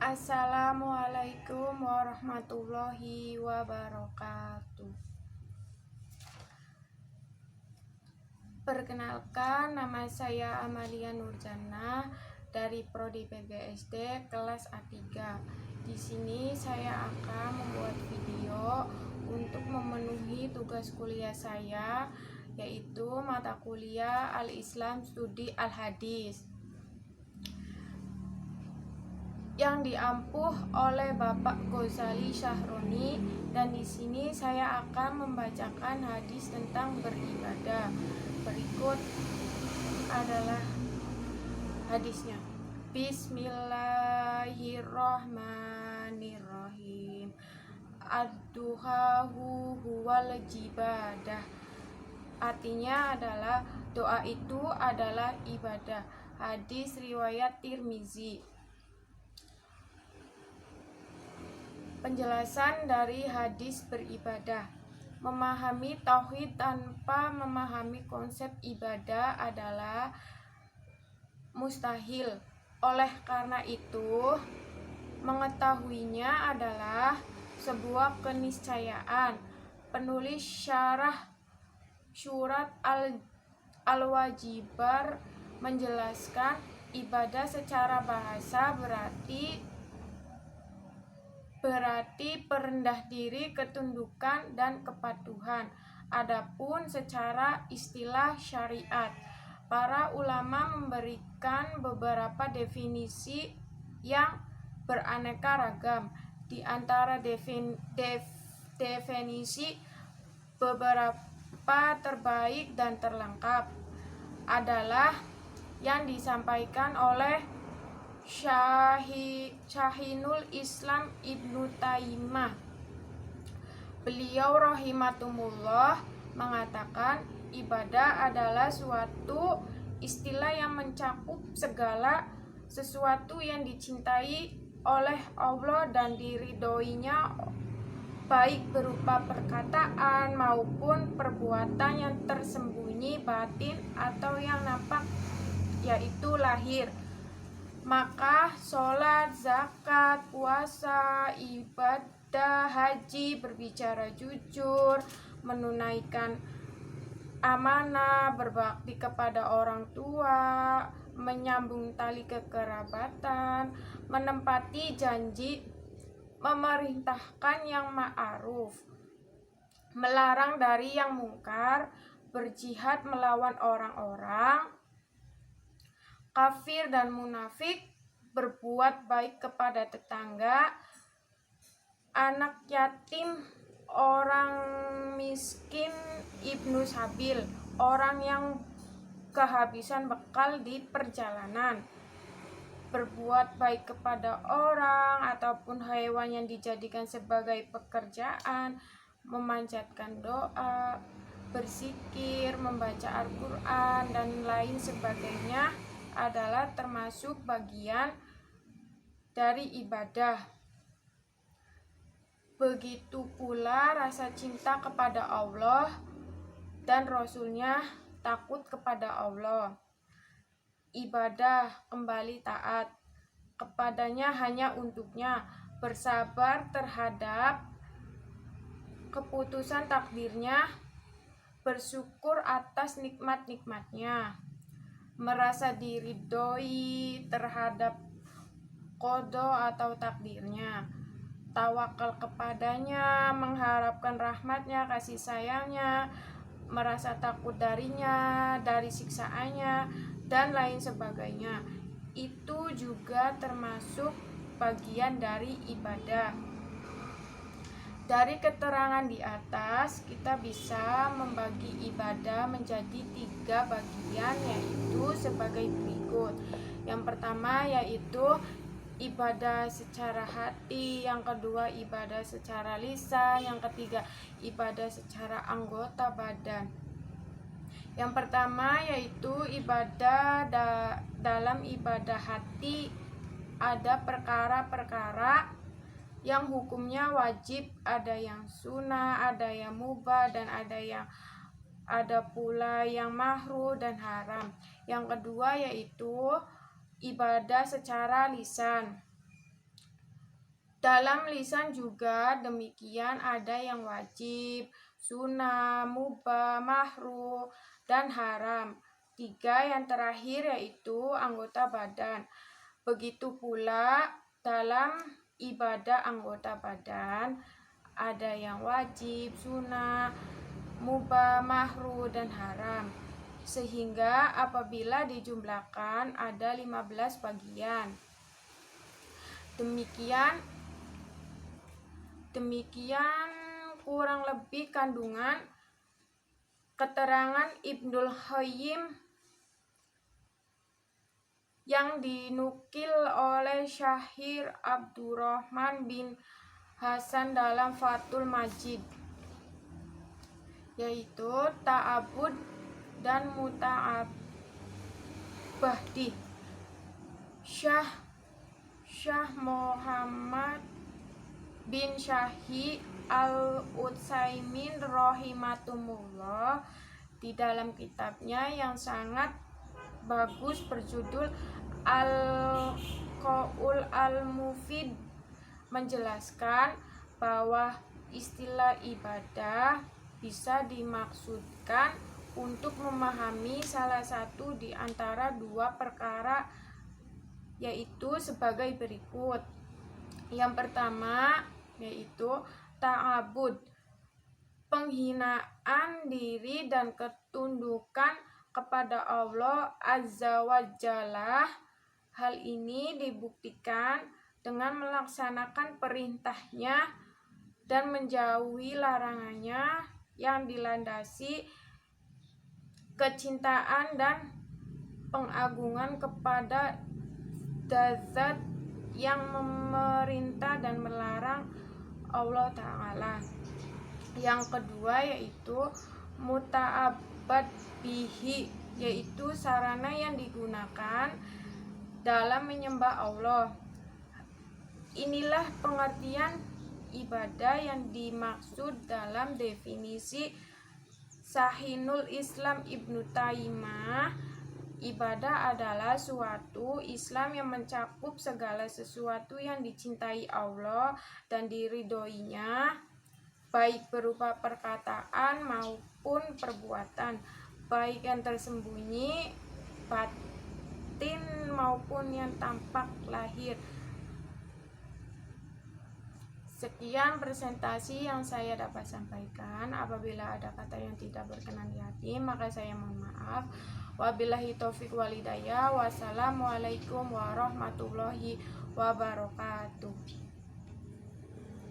Assalamualaikum warahmatullahi wabarakatuh. Perkenalkan, nama saya Amalia Nurjannah dari Prodi PGSD kelas A3. Di sini saya akan membuat video untuk memenuhi tugas kuliah saya, yaitu mata kuliah Al-Islam Studi Al-Hadis, yang diampuh oleh Bapak Ghazali Syahroni. Dan di sini saya akan membacakan hadis tentang beribadah. Berikut adalah hadisnya. Bismillahirrahmanirrahim. Ad-duhahu huwal jibadah. Artinya adalah doa itu adalah ibadah. Hadis riwayat Tirmizi. Penjelasan dari hadis beribadah. Memahami tauhid tanpa memahami konsep ibadah adalah mustahil. Oleh karena itu, mengetahuinya adalah sebuah keniscayaan. Penulis syarah surat Al-Wajibar menjelaskan ibadah secara bahasa berarti perendah diri, ketundukan, dan kepatuhan. Adapun secara istilah syariat, para ulama memberikan beberapa definisi yang beraneka ragam. Di antara definisi beberapa terbaik dan terlengkap adalah yang disampaikan oleh Syahinul Islam Ibnu Taimiyah. Beliau rahimatumullah mengatakan, ibadah adalah suatu istilah yang mencakup segala sesuatu yang dicintai oleh Allah dan diridhoinya, baik berupa perkataan maupun perbuatan yang tersembunyi, batin, atau yang nampak, yaitu lahir. Maka sholat, zakat, puasa, ibadah, haji, berbicara jujur, menunaikan amanah, berbakti kepada orang tua, menyambung tali kekerabatan, menempati janji, memerintahkan yang ma'ruf, melarang dari yang mungkar, berjihad melawan orang-orang kafir dan munafik, berbuat baik kepada tetangga, anak yatim, orang miskin, ibnu sabil, orang yang kehabisan bekal di perjalanan, berbuat baik kepada orang ataupun hewan yang dijadikan sebagai pekerjaan, memanjatkan doa, berzikir, membaca Al-Quran, dan lain sebagainya adalah termasuk bagian dari ibadah. Begitu pula rasa cinta kepada Allah dan Rasul-Nya, takut kepada Allah. Ibadah kembali taat kepadanya hanya untuknya, bersabar terhadap keputusan takdirnya, bersyukur atas nikmat-nikmatnya, merasa diridhoi terhadap qada atau takdirnya, tawakal kepadanya, mengharapkan rahmatnya, kasih sayangnya, merasa takut darinya, dari siksaannya, dan lain sebagainya. Itu juga termasuk bagian dari ibadah. Dari keterangan di atas, kita bisa membagi ibadah menjadi 3 bagian, yaitu sebagai berikut. Yang pertama yaitu ibadah secara hati, yang kedua ibadah secara lisan, yang ketiga ibadah secara anggota badan. Yang pertama yaitu ibadah dalam ibadah hati, ada perkara-perkara yang hukumnya wajib, ada yang sunnah, ada yang mubah, dan ada pula yang makruh dan haram. Yang kedua yaitu ibadah secara lisan. Dalam lisan juga demikian, ada yang wajib, sunnah, mubah, makruh, dan haram. 3 yang terakhir yaitu anggota badan. Begitu pula dalam ibadah anggota badan ada yang wajib, sunnah, mubah, makruh, dan haram. Sehingga apabila dijumlahkan ada 15 bagian. Demikian kurang lebih kandungan keterangan Ibnul Qayyim yang dinukil oleh Syahir Abdurrahman bin Hasan dalam Fathul Majid, yaitu ta'abud dan muta'abbadi. Syah Muhammad bin Syahih Al-Utsaimin rahimatumullah di dalam kitabnya yang sangat bagus berjudul Al-Qaul Al-Mufid menjelaskan bahwa istilah ibadah bisa dimaksudkan untuk memahami salah satu di antara 2 perkara, yaitu sebagai berikut. Yang pertama yaitu ta'abud, penghinaan diri dan ketundukan kepada Allah Azza wa Jalla. Hal ini dibuktikan dengan melaksanakan perintahnya dan menjauhi larangannya yang dilandasi kecintaan dan pengagungan kepada zat yang memerintah dan melarang Allah Ta'ala. Yang kedua yaitu muta'abbad bihi, yaitu sarana yang digunakan dalam menyembah Allah. Inilah pengertian ibadah yang dimaksud dalam definisi Sahinul Islam Ibnu Taimiyah. Ibadah adalah suatu Islam yang mencakup segala sesuatu yang dicintai Allah dan diridhoinya, baik berupa perkataan maupun perbuatan, baik yang tersembunyi, batin maupun yang tampak lahir. Sekian presentasi yang saya dapat sampaikan. Apabila ada kata yang tidak berkenan di hati, maka saya mohon maaf. Wabillahi taufik walhidayah. Wassalamualaikum warahmatullahi wabarakatuh.